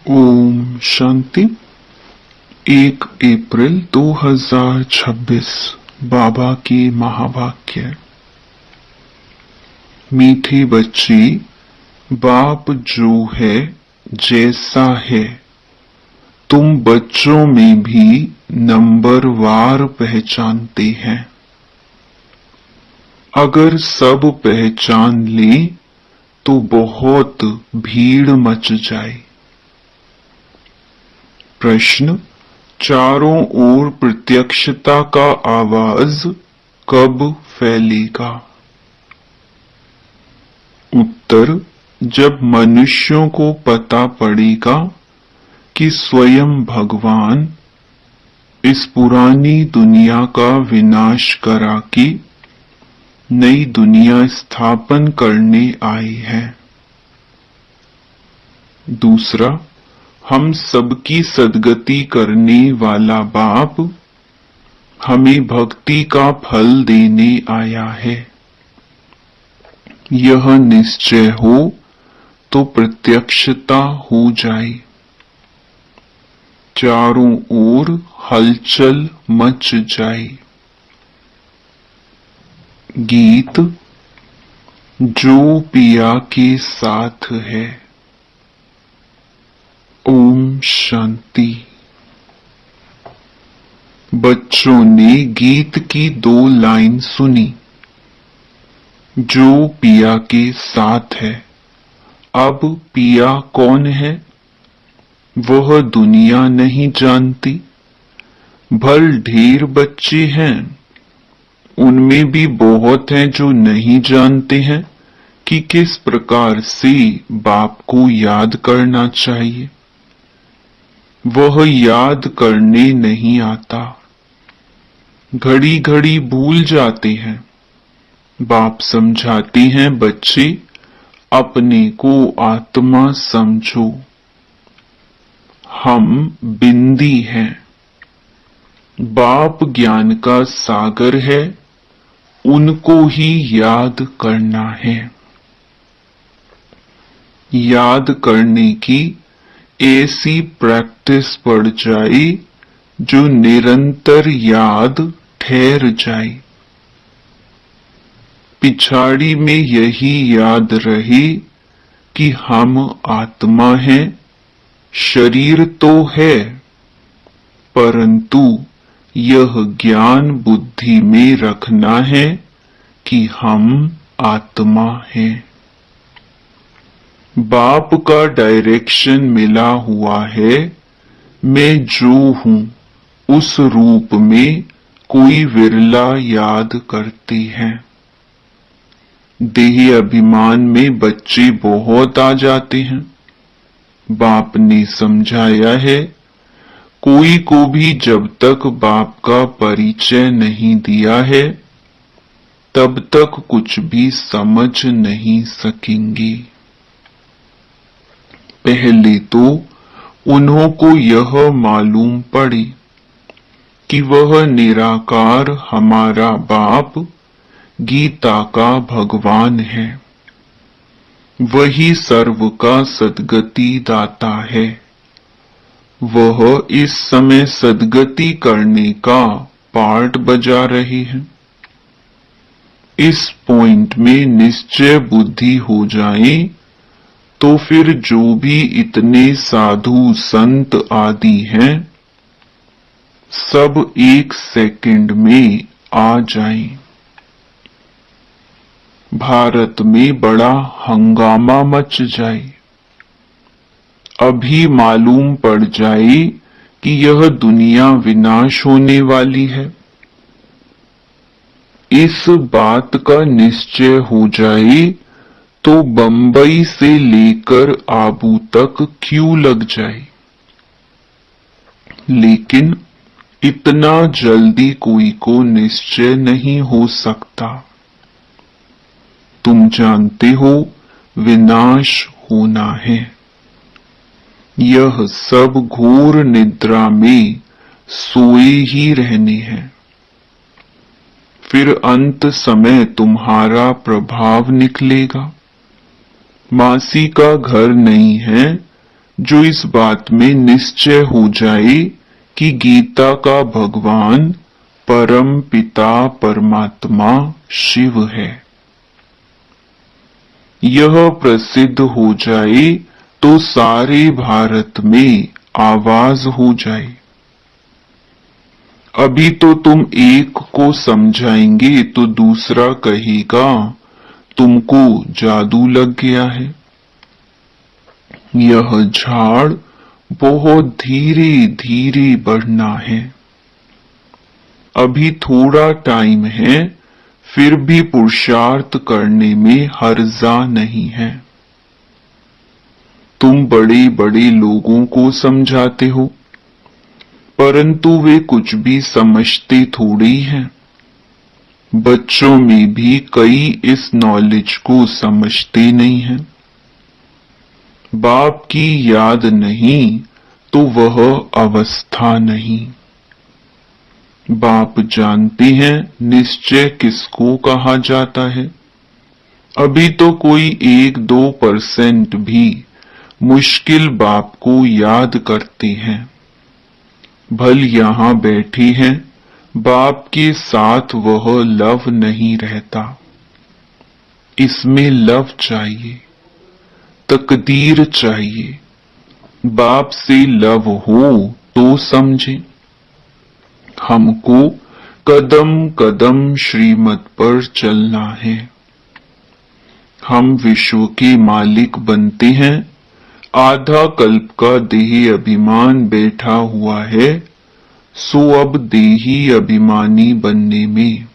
ओम शांति। 1 अप्रैल 2026 बाबा के महावाक्य। मीठे बच्चे, बाप जो है जैसा है तुम बच्चों में भी नंबरवार पहचानते हैं। अगर सब पहचान ले तो बहुत भीड़ मच जाए। प्रश्न, चारों ओर प्रत्यक्षता का आवाज कब फैलेगा? उत्तर, जब मनुष्यों को पता पड़ेगा कि स्वयं भगवान इस पुरानी दुनिया का विनाश करा के नई दुनिया स्थापन करने आए हैं। दूसरा, हम सबकी सद्गति करने वाला बाप हमें भक्ति का फल देने आया है। यह निश्चय हो तो प्रत्यक्षता हो जाए। चारों ओर हलचल मच जाए। गीत, जो पिया के साथ है। ओम शांति। बच्चों ने गीत की 2 लाइन सुनी। जो पिया के साथ है। अब पिया कौन है? वह दुनिया नहीं जानती। भल ढेर बच्चे हैं, उनमें भी बहुत हैं जो नहीं जानते हैं कि किस प्रकार से बाप को याद करना चाहिए। वह याद करने नहीं आता, घड़ी घड़ी भूल जाते हैं। बाप समझाते हैं, बच्चे अपने को आत्मा समझो। हम बिंदी हैं। बाप ज्ञान का सागर है, उनको ही याद करना है। याद करने की ऐसी प्रैक्टिस पड़ जाए जो निरंतर याद ठहर जाए। पिछाड़ी में यही याद रहे कि हम आत्मा हैं, शरीर तो है, परंतु यह ज्ञान बुद्धि में रखना है कि हम आत्मा हैं। बाप का डायरेक्शन मिला हुआ है, मैं जो हूं उस रूप में कोई विरला याद करते हैं। देह अभिमान में बच्चे बहुत आ जाते हैं। बाप ने समझाया है, कोई को भी जब तक बाप का परिचय नहीं दिया है तब तक कुछ भी समझ नहीं सकेंगे। पहले तो उन्हों को यह मालूम पड़े कि वह निराकार हमारा बाप गीता का भगवान है। वही सर्व का सद्गति दाता है। वह इस समय सद्गति करने का पार्ट बजा रहे हैं। इस पॉइंट में निश्चय बुद्धि हो जाए तो फिर जो भी इतने साधु संत आदि हैं सब 1 सेकंड में आ जाएं। भारत में बड़ा हंगामा मच जाए। अभी मालूम पड़ जाए कि यह दुनिया विनाश होने वाली है। इस बात का निश्चय हो जाए तो बंबई से लेकर आबू तक क्यू लग जाए। लेकिन इतना जल्दी कोई को निश्चय नहीं हो सकता। तुम जानते हो विनाश होना है। यह सब घोर निद्रा में सोए ही रहने हैं। फिर अंत समय तुम्हारा प्रभाव निकलेगा। मासी का घर नहीं है जो इस बात में निश्चय हो जाए कि गीता का भगवान परम पिता परमात्मा शिव है। यह प्रसिद्ध हो जाए तो सारे भारत में आवाज हो जाए। अभी तो तुम एक को समझाएंगे तो दूसरा कहेगा तुमको जादू लग गया है। यह झाड़ बहुत धीरे धीरे बढ़ना है। अभी थोड़ा टाइम है, फिर भी पुरुषार्थ करने में हर्जा नहीं है। तुम बड़े बड़े लोगों को समझाते हो, परंतु वे कुछ भी समझते थोड़ी हैं। बच्चों में भी कई इस नॉलेज को समझते नहीं हैं। बाप की याद नहीं तो वह अवस्था नहीं। बाप जानते हैं निश्चय किसको कहा जाता है। अभी तो कोई 1-2% भी मुश्किल बाप को याद करते हैं। भल यहां बैठे हैं, बाप के साथ वह लव नहीं रहता। इसमें लव चाहिए, तकदीर चाहिए। बाप से लव हो तो समझे। हमको कदम कदम श्रीमत पर चलना है। हम विश्व के मालिक बनते हैं। आधा कल्प का देही अभिमान बैठा हुआ है, सो अब देही अभिमानी बनने में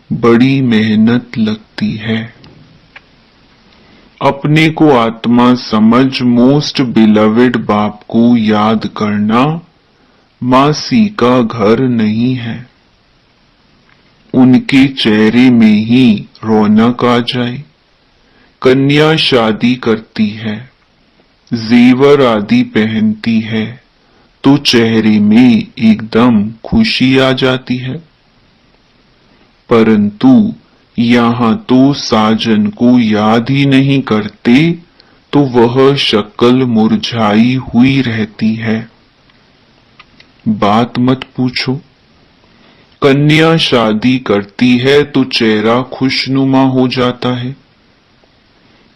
बड़ी मेहनत लगती है। अपने को आत्मा समझ मोस्ट बिलवेड बाप को याद करना मासी का घर नहीं है। उनके चेहरे में ही रौनक आ जाए। कन्या शादी करती है, जेवर आदि पहनती है तो चेहरे में एकदम खुशी आ जाती है। परंतु यहाँ तो साजन को याद ही नहीं करते तो वह शक्ल मुरझाई हुई रहती है। बात मत पूछो। कन्या शादी करती है तो चेहरा खुशनुमा हो जाता है।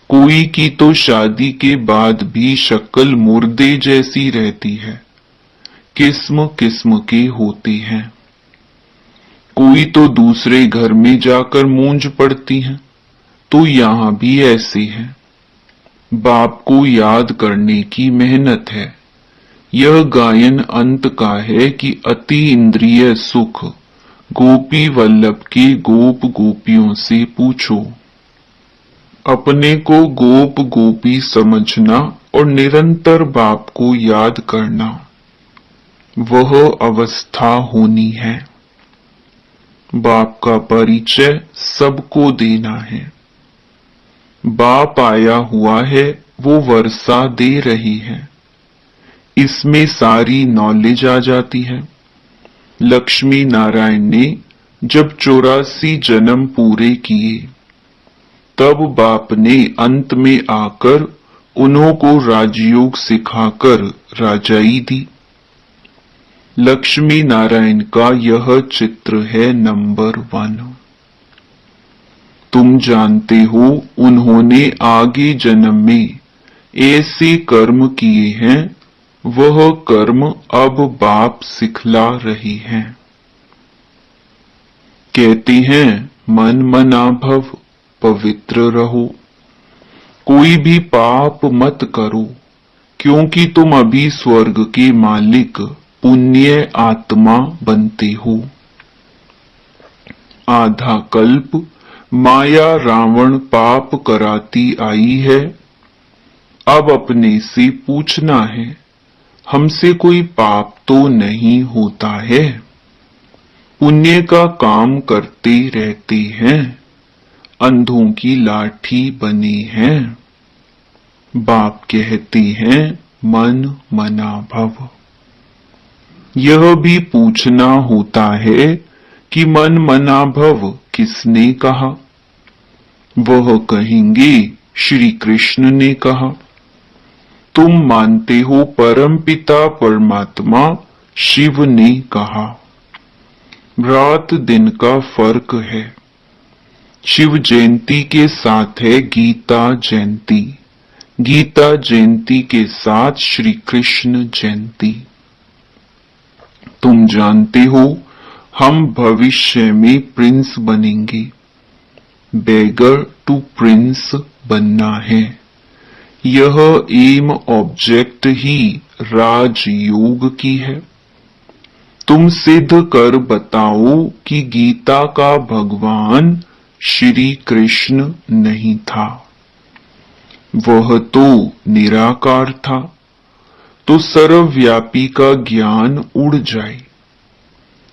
कोई की तो शादी के बाद भी शक्ल मुर्दे जैसी रहती है। किस्म किस्म के होते हैं। कोई तो दूसरे घर में जाकर मूंज पड़ती हैं, तो यहां भी ऐसे हैं। बाप को याद करने की मेहनत है। यह गायन अंत का है कि अति इंद्रिय सुख गोपी वल्लभ के गोप गोपियों से पूछो। अपने को गोप गोपी समझना और निरंतर बाप को याद करना, वह अवस्था होनी है। बाप का परिचय सबको देना है। बाप आया हुआ है, वो वर्षा दे रही है। इसमें सारी नॉलेज आ जाती है। लक्ष्मी नारायण ने जब 84 जन्म पूरे किए, तब बाप ने अंत में आकर उन्हों को राजयोग सिखाकर राजाई दी। लक्ष्मी नारायण का यह चित्र है नंबर 1। तुम जानते हो उन्होंने आगे जन्म में ऐसे कर्म किए हैं, वह कर्म अब बाप सिखला रही हैं। कहते हैं मन मना भव, पवित्र रहो। कोई भी पाप मत करो, क्योंकि तुम अभी स्वर्ग के मालिक पुण्य आत्मा बनते हो। आधा कल्प माया रावण पाप कराती आई है। अब अपने से पूछना है, हमसे कोई पाप तो नहीं होता है। पुण्य का काम करते रहते हैं, अंधों की लाठी बने हैं। बाप कहते हैं मन मना भव। यह भी पूछना होता है कि मन मना भव किसने कहा। वह कहेंगे श्री कृष्ण ने कहा। तुम मानते हो परमपिता परमात्मा शिव ने कहा। रात दिन का फर्क है। शिव जयंती के साथ है गीता जयंती, गीता जयंती के साथ श्री कृष्ण जयंती। तुम जानते हो हम भविष्य में प्रिंस बनेंगे। बेगर टू प्रिंस बनना है। यह एम ऑब्जेक्ट ही राजयोग की है। तुम सिद्ध कर बताओ कि गीता का भगवान श्री कृष्ण नहीं था। वह तो निराकार था। तो सर्वव्यापी का ज्ञान उड़ जाए।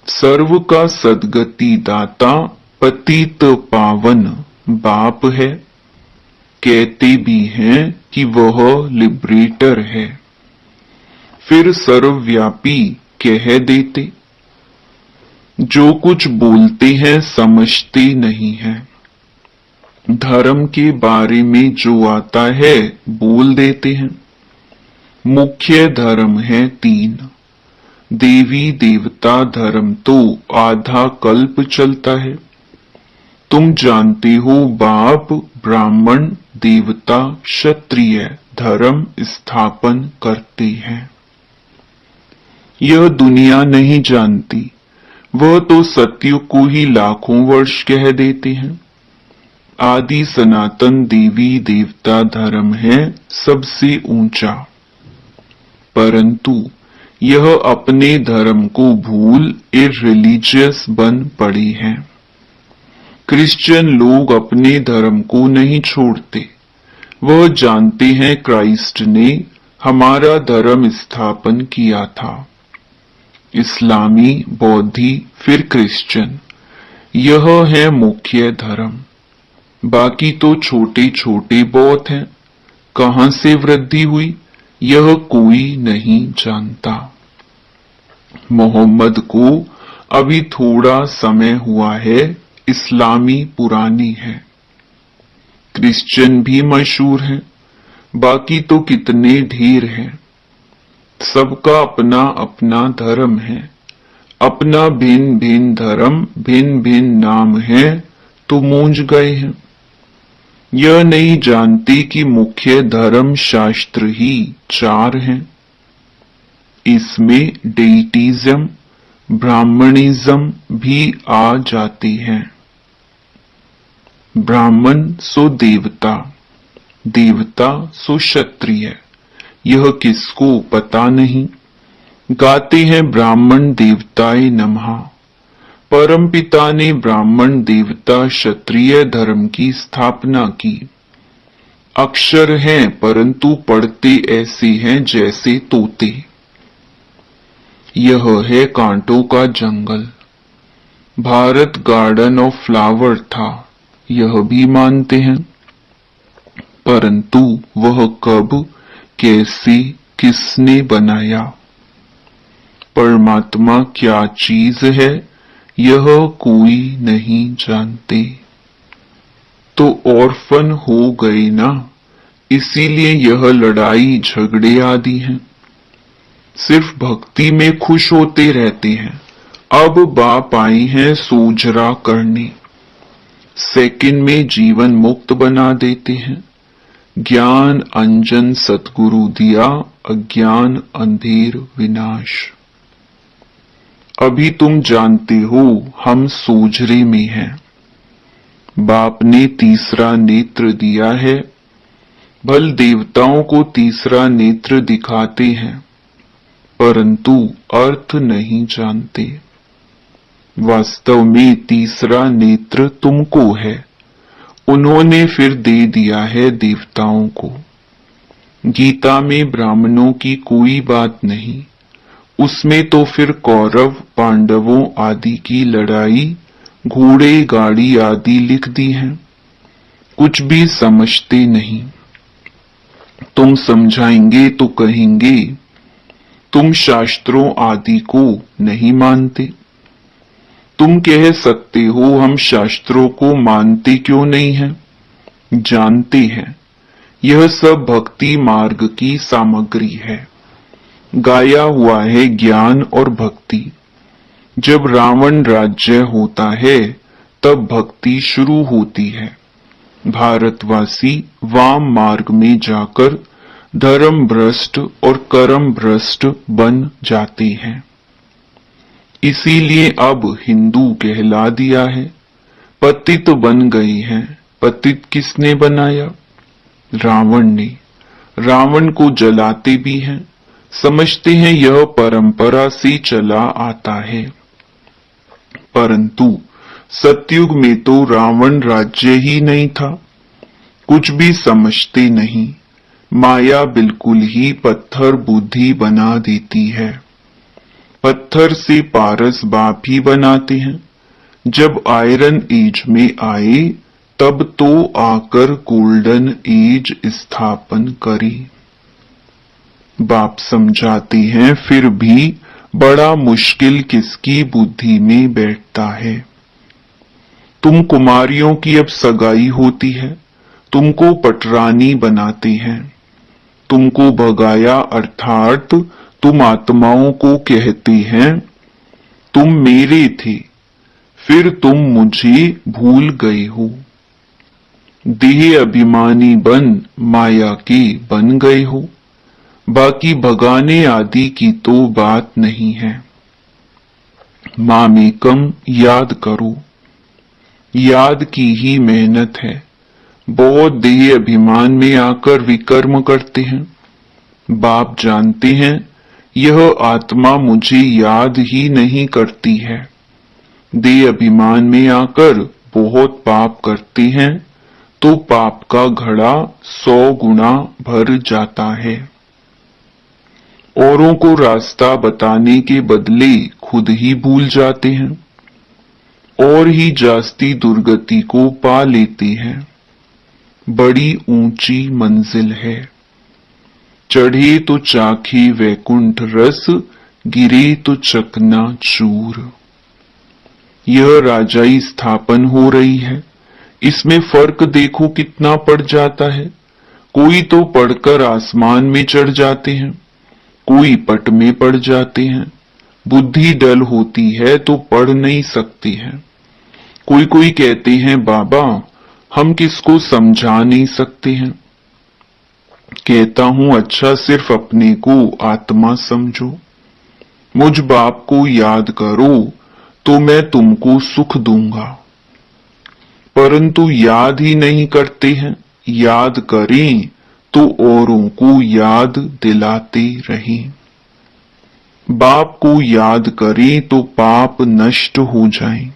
सर्व का सद्गति दाता पतित पावन बाप है। कहते भी हैं कि वह लिबरेटर है। फिर सर्वव्यापी कह देते। जो कुछ बोलते हैं समझते नहीं है। धर्म के बारे में जो आता है बोल देते हैं। मुख्य धर्म है 3। देवी देवता धर्म तो आधा कल्प चलता है। तुम जानते हो बाप ब्राह्मण देवता क्षत्रिय धर्म स्थापन करते हैं। यह दुनिया नहीं जानती। वह तो सत्य को ही लाखों वर्ष कह देते हैं। आदि सनातन देवी देवता धर्म है सबसे ऊंचा। परंतु यह अपने धर्म को भूल इररिलीजियस बन पड़े हैं। क्रिश्चियन लोग अपने धर्म को नहीं छोड़ते। वह जानते हैं क्राइस्ट ने हमारा धर्म स्थापन किया था। इस्लामी, बौद्धि, फिर क्रिश्चियन, यह है मुख्य धर्म। बाकी तो छोटे छोटे बहुत हैं। कहां से वृद्धि हुई यह कोई नहीं जानता। मोहम्मद को अभी थोड़ा समय हुआ है। इस्लामी पुरानी है। क्रिश्चियन भी मशहूर है। बाकी तो कितने ढेर हैं। सबका अपना अपना धर्म है। अपना भिन्न भिन्न धर्म, भिन्न भिन्न नाम है तो मूंझ गए हैं। यह नहीं जानती कि मुख्य धर्म शास्त्र ही 4 हैं। इसमें डेइटिज्म, ब्राह्मणिज्म भी आ जाती है। ब्राह्मण सो देवता, देवता सो क्षत्रिय। यह किसको पता नहीं। गाते हैं ब्राह्मण देवताए नमः। परमपिता ने ब्राह्मण देवता क्षत्रिय धर्म की स्थापना की। अक्षर हैं परंतु पढ़ते ऐसे हैं जैसे तोते। यह है कांटों का जंगल। भारत गार्डन ऑफ फ्लावर था, यह भी मानते हैं। परंतु वह कब, कैसे, किसने बनाया? परमात्मा क्या चीज है यह कोई नहीं जानते। तो ऑर्फन हो गए ना, इसीलिए यह लड़ाई झगड़े आदि हैं। सिर्फ भक्ति में खुश होते रहते हैं। अब बाप आई हैं सोजरा करने। सेकंड में जीवन मुक्त बना देते हैं। ज्ञान अंजन सतगुरु दिया, अज्ञान अंधेर विनाश। अभी तुम जानते हो हम सोजरे में हैं। बाप ने तीसरा नेत्र दिया है। भल देवताओं को तीसरा नेत्र दिखाते हैं, परंतु अर्थ नहीं जानते। वास्तव में तीसरा नेत्र तुमको है। उन्होंने फिर दे दिया है देवताओं को। गीता में ब्राह्मणों की कोई बात नहीं। उसमें तो फिर कौरव पांडवों आदि की लड़ाई, घोड़े गाड़ी आदि लिख दी हैं। कुछ भी समझते नहीं। तुम समझाएंगे तो कहेंगे तुम शास्त्रों आदि को नहीं मानते। तुम कह सकते हो हम शास्त्रों को मानते क्यों नहीं हैं? जानते हैं। यह सब भक्ति मार्ग की सामग्री है। गाया हुआ है ज्ञान और भक्ति। जब रावण राज्य होता है तब भक्ति शुरू होती है। भारतवासी वाम मार्ग में जाकर धर्म भ्रष्ट और कर्म भ्रष्ट बन जाते हैं। इसीलिए अब हिंदू कहला दिया है। पतित बन गए हैं। पतित किसने बनाया? रावण ने। रावण को जलाते भी हैं। समझते हैं यह परंपरा से चला आता है। परंतु सतयुग में तो रावण राज्य ही नहीं था। कुछ भी समझते नहीं। माया बिल्कुल ही पत्थर बुद्धि बना देती है। पत्थर से पारस बाप ही बनाते हैं। जब आयरन एज में आए तब तो आकर गोल्डन एज स्थापन करी। बाप समझाते हैं फिर भी बड़ा मुश्किल किसकी बुद्धि में बैठता है। तुम कुमारियों की अब सगाई होती है, तुमको पटरानी बनाते हैं। तुमको भगाया अर्थात तुम आत्माओं को कहते हैं तुम मेरे थे, फिर तुम मुझे भूल गए हो। देह अभिमानी बन माया के बन गए हो। बाकी भगाने आदि की तो बात नहीं है। मामेकम याद करो। याद की ही मेहनत है। बहुत देह अभिमान में आकर विकर्म करते हैं। बाप जानते हैं यह आत्मा मुझे याद ही नहीं करती है। देह अभिमान में आकर बहुत पाप करते हैं तो पाप का घड़ा 100 गुना भर जाता है। औरों को रास्ता बताने के बदले खुद ही भूल जाते हैं और ही जास्ती दुर्गति को पा लेते हैं। बड़ी ऊंची मंजिल है। चढ़े तो चाखे वैकुंठ रस, गिरे तो चकना चूर। यह राजाई स्थापन हो रही है। इसमें फर्क देखो कितना पड़ जाता है। कोई तो पढ़कर आसमान में चढ़ जाते हैं, कोई पट में पड़ जाते हैं। बुद्धि डल होती है तो पढ़ नहीं सकती है। कोई कोई कहते हैं बाबा हम किसको समझा नहीं सकते हैं। कहता हूं अच्छा सिर्फ अपने को आत्मा समझो। मुझ बाप को याद करो तो मैं तुमको सुख दूंगा। परंतु याद ही नहीं करते हैं। याद करें तो औरों को याद दिलाते रहें। बाप को याद करें तो पाप नष्ट हो जाएं।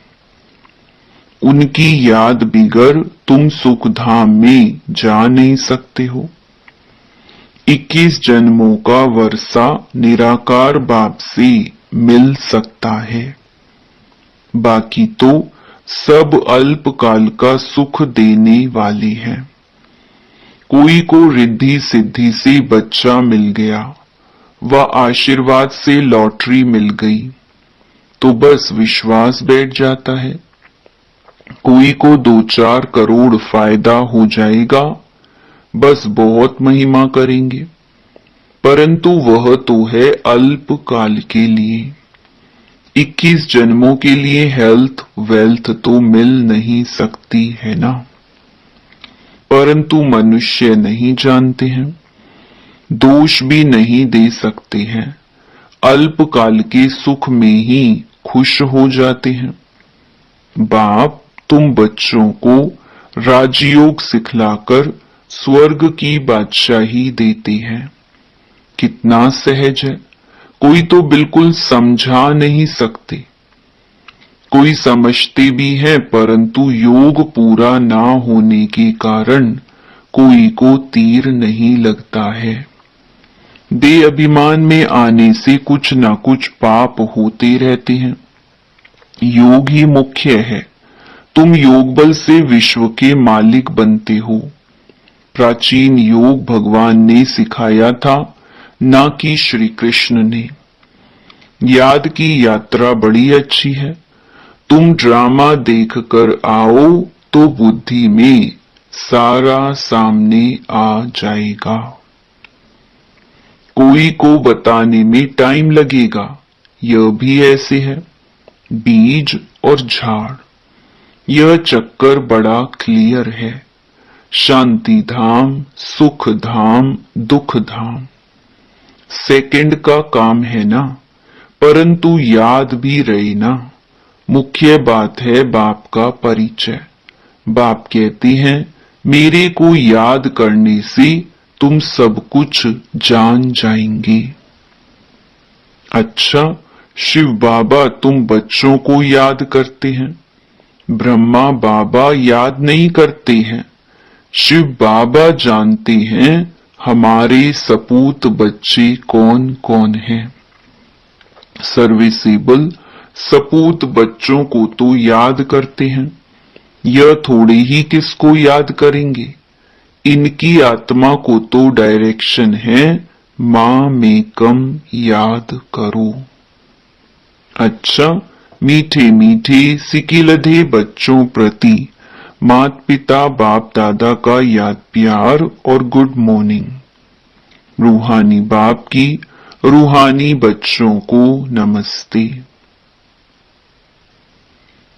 उनकी याद बिगर तुम सुखधाम में जा नहीं सकते हो। 21 जन्मों का वर्षा निराकार बाप से मिल सकता है। बाकी तो सब अल्पकाल का सुख देने वाले हैं। कोई को रिद्धि सिद्धि से बच्चा मिल गया व आशीर्वाद से लॉटरी मिल गई तो बस विश्वास बैठ जाता है। कोई को 2-4 करोड़ फायदा हो जाएगा, बस बहुत महिमा करेंगे। परंतु वह तो है अल्पकाल के लिए। 21 जन्मों के लिए हेल्थ वेल्थ तो मिल नहीं सकती है ना। परंतु मनुष्य नहीं जानते हैं, दोष भी नहीं दे सकते हैं। अल्पकाल के सुख में ही खुश हो जाते हैं। बाप तुम बच्चों को राजयोग सिखलाकर स्वर्ग की बादशाही देते हैं। कितना सहज है। कोई तो बिल्कुल समझा नहीं सकते। कोई समझते भी है परंतु योग पूरा ना होने के कारण कोई को तीर नहीं लगता है। देह अभिमान में आने से कुछ ना कुछ पाप होते रहते हैं। योग ही मुख्य है। तुम योग बल से विश्व के मालिक बनते हो। प्राचीन योग भगवान ने सिखाया था, ना कि श्री कृष्ण ने। याद की यात्रा बड़ी अच्छी है। तुम ड्रामा देखकर आओ तो बुद्धि में सारा सामने आ जाएगा। कोई को बताने में टाइम लगेगा, यह भी ऐसे है। बीज और झाड़, यह चक्कर बड़ा क्लियर है। शांति धाम, सुख धाम, दुख धाम, सेकंड का काम है ना, परंतु याद भी रहे ना। मुख्य बात है बाप का परिचय। बाप कहते हैं मेरे को याद करने से तुम सब कुछ जान जाएंगे। अच्छा, शिव बाबा तुम बच्चों को याद करते हैं, ब्रह्मा बाबा याद नहीं करते हैं। शिव बाबा जानते हैं हमारे सपूत बच्चे कौन कौन हैं। सर्विसेबल सपूत बच्चों को तो याद करते हैं, यह थोड़े ही किसको याद करेंगे। इनकी आत्मा को तो डायरेक्शन है, मां में कम याद करो। अच्छा, मीठे मीठे सिकिलधे बच्चों प्रति माता पिता बाप दादा का याद प्यार और गुड मॉर्निंग। रूहानी बाप की रूहानी बच्चों को नमस्ते।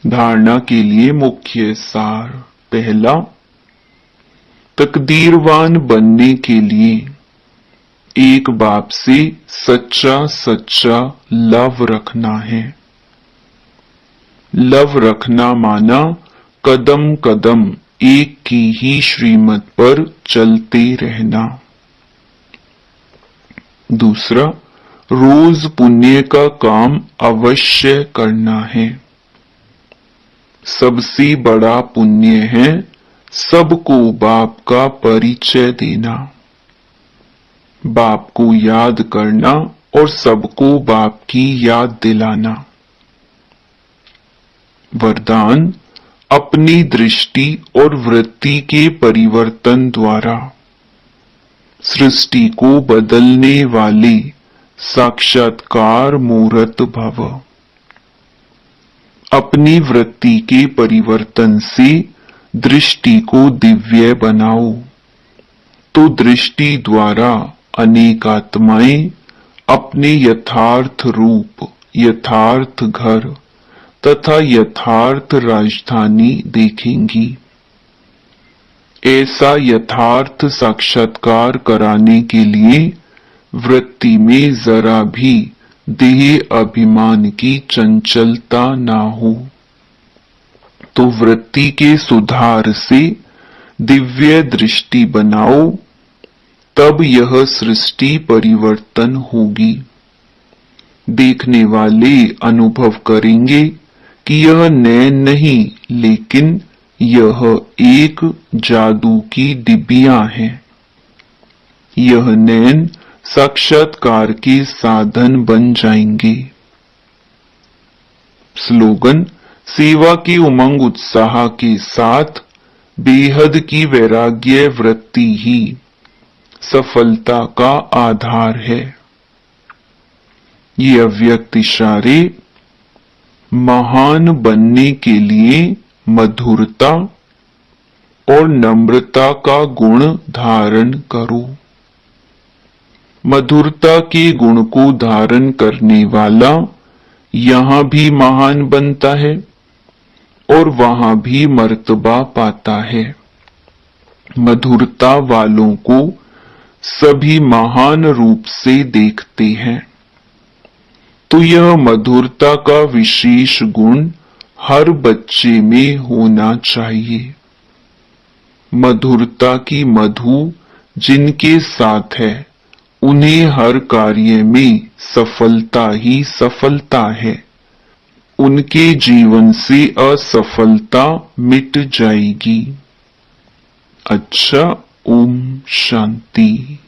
धारणा के लिए मुख्य सार। पहला, तकदीरवान बनने के लिए एक बाप से सच्चा सच्चा लव रखना है। लव रखना माना कदम कदम एक की ही श्रीमत पर चलते रहना। दूसरा, रोज पुण्य का काम अवश्य करना है। सबसे बड़ा पुण्य है सबको बाप का परिचय देना, बाप को याद करना और सबको बाप की याद दिलाना। वरदान, अपनी दृष्टि और वृत्ति के परिवर्तन द्वारा सृष्टि को बदलने वाले साक्षात्कार मूर्त भव। अपनी वृत्ति के परिवर्तन से दृष्टि को दिव्य बनाओ, तो दृष्टि द्वारा अनेक आत्माएं अपने यथार्थ रूप, यथार्थ घर तथा यथार्थ राजधानी देखेंगी। ऐसा यथार्थ साक्षात्कार कराने के लिए वृत्ति में जरा भी देह अभिमान की चंचलता ना हो, तो वृत्ति के सुधार से दिव्य दृष्टि बनाओ, तब यह सृष्टि परिवर्तन होगी। देखने वाले अनुभव करेंगे कि यह नैन नहीं, लेकिन यह एक जादू की डिबिया है। यह नैन साक्षात्कार के साधन बन जाएंगे। स्लोगन, सेवा की उमंग उत्साह के साथ बेहद की वैराग्य वृत्ति ही सफलता का आधार है। ये अव्यक्त इशारे महान बनने के लिए मधुरता और नम्रता का गुण धारण करो। मधुरता के गुण को धारण करने वाला यहां भी महान बनता है और वहां भी मर्तबा पाता है। मधुरता वालों को सभी महान रूप से देखते हैं, तो यह मधुरता का विशेष गुण हर बच्चे में होना चाहिए। मधुरता की मधु जिनके साथ है, उन्हें हर कार्य में सफलता ही सफलता है। उनके जीवन से असफलता मिट जाएगी। अच्छा, ओम शांति।